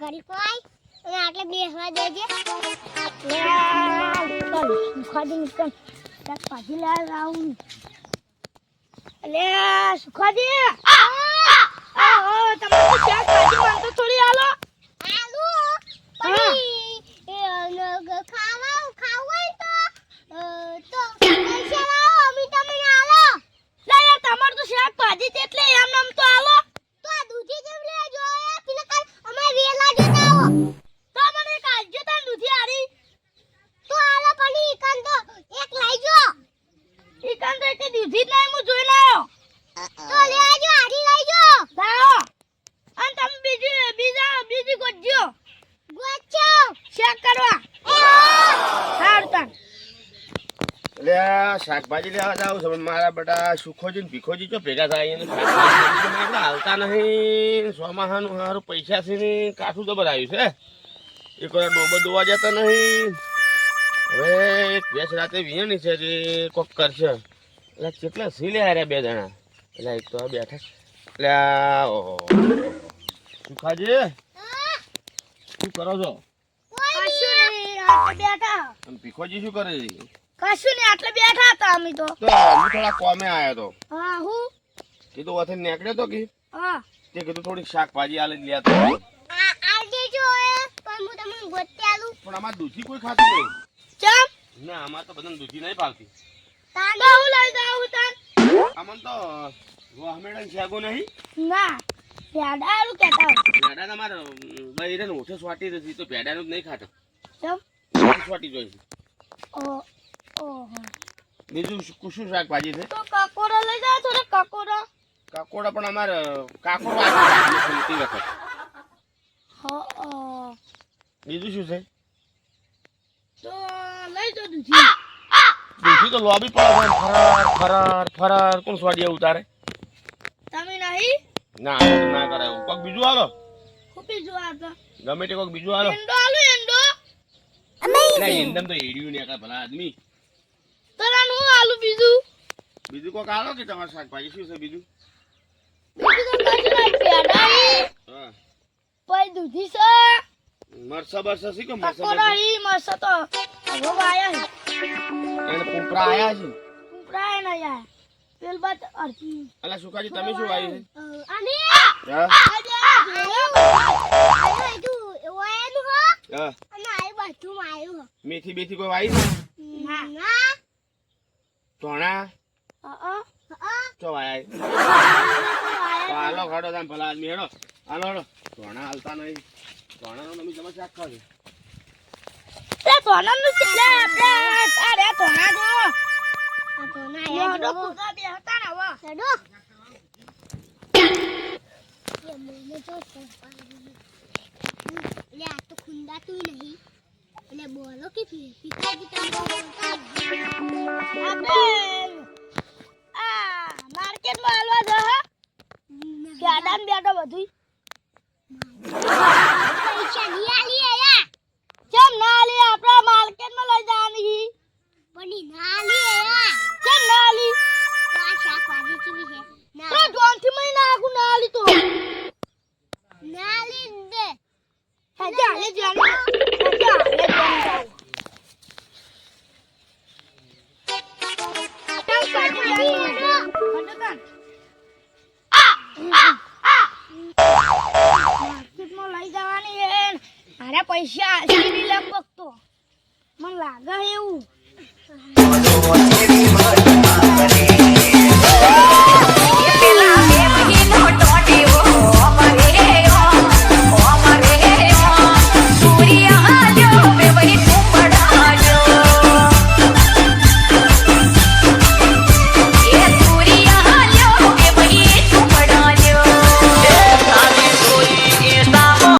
ઘડી કોઈ અને આટલે બેસવા દેજે લે ચાલ સુખાજી નિકન એક પાછી લે આવું લે સુખાજી તમે તો શાક ભાજી માં તો થોડી આલો આલુ પડી ખાવું તો પૈસા લાવો અમે તમને આલો લે યાર તમાર તો શાક ભાજી છે એટલે એમ નામ તો આલો તો આ દૂધી જેમ લેજો પેલા કાલ અમાર વેલા જતા આવો તો મને એક આલજો તા દૂધી આરી તો આલો પડી ઈકન તો એક લઈજો ઈકન તો એક દૂધી જ નહીં હું જોઈ લાયો તો લેજો આરી લઈજો લાવો અને તમે બીજી ગોજો ગોચો શેક કરવા હારું તાન લે શાકભાજી લેવા જાવ છે મારા બેટા સુખોજી ને ભીખોજી ચો ભેગા થાય એને આપણે હાલતા નહીં સોમાહાનું સારું પૈસા છે ને કાઠું જબર આવ્યું છે એક વાર ડોબો દોવા જતા નહીં હવે એક ભેંસ રાતે વીણી છે જે કોક કરશે એટલે કેટલા સી લે હાર્યા બે જણા એટલે એક તો બેઠા એટલે સુખાજી શું કરો છો કશું નહીં આટલે બેઠા અને ભીખોજી શું કરે છે કશું નહીં આટલે બેઠા હતા અમે તો તો હું થોડા કોમે આવ્યો તો હા હું કીધું વથે નીકળ્યો તો કે હા તે કીધું થોડીક શાકભાજી આલે લે તો આ દેજો પણ હું તમને ગોતી આલું પણ આમાં દૂધી કોઈ ખાતું નહીં ચમ ના આમાં તો બધાને દૂધી નહીં ભાવતી તાંડો હું લઈ જાઉં તાન આમાં તો વાહમેડા શાગો નહીં ના પેડારું કેતા ભેડા તમારે બૈરે ઓછો સ્વાટી નથી તો ભેડાનું જ નહીં ખાતો ચમ સ્વાટી જોઈ ઓહો બીજું શું શાકભાજી છે તો કાકોડા લઈ જાવ થોડે કાકોડા કાકોડા પણ અમારે કાકોડો આવી વખત હા બીજું શું છે તો લઈ જાવ દૂધી દૂધી તો લોબી પડે ફરાર કોણ સ્વાડી ઉતારે તમે નહીં ના આ તો ના કરાય કોક બીજું હાલો હું બીજું આ ગમે તે કોક બીજું હાલો એંડો આલુ એંડો એટલે એંદમ તો એડિયું ને કા ભલા આદમી તરાન હું આલુ બીજું બીજું કોક હાલો કે તમારે શાકભાજી શું છે બીજું બીજું તો કશું નહીં પેડાઈ હા પછી દૂધી છે મરસા બરસા શી કે મરસા કાકોડા ઈ મસ્ત તો હવે આયા એને પુંપરા આયા છે ઉપરાય ના યાર પેલ બાદ અરજી અલા સુખાજી તમે શું વાવ્યું છે અને હા આયો તું ઓયનું હો હા અને આય બધું આયું હો મેથી બેથી કોઈ વાવી છે ના ધોણા ચો વાયા હાલો ખાડો તમે ભલા આદમી હેડો હાલો હેડો ધોણા હાલતા નહીં ધોણાનો તમે તમે શાક ખાજો તે સોનાનું છે લે આપણે અરે સોના જો આ તો ના યો આયા ડો જો કુદા બે હતા ને હવે ચડો એ મને જો લે આ તો ખુંદા તું નહીં એટલે બોલો કે પિતાજી તમે આપણે આ માર્કેટમાં હાલવા જો હે ગાડાન બેડો બધું પૈસા ની આલી આયા ચમ ના લે આપણે માર્કેટમાં લઈ જવાની પડી ના આલી આયા ચમ ના લી તો આ શાકભાજી ચીવી છે તો ના જોનથી મહિના આખું ના લી તો ના આલી દે હજા લે જાને હજા લે જાને માર્કેટમાં લઈ જવાની હે મારા પૈસા આલી લગભગ તો મને લાગે એવું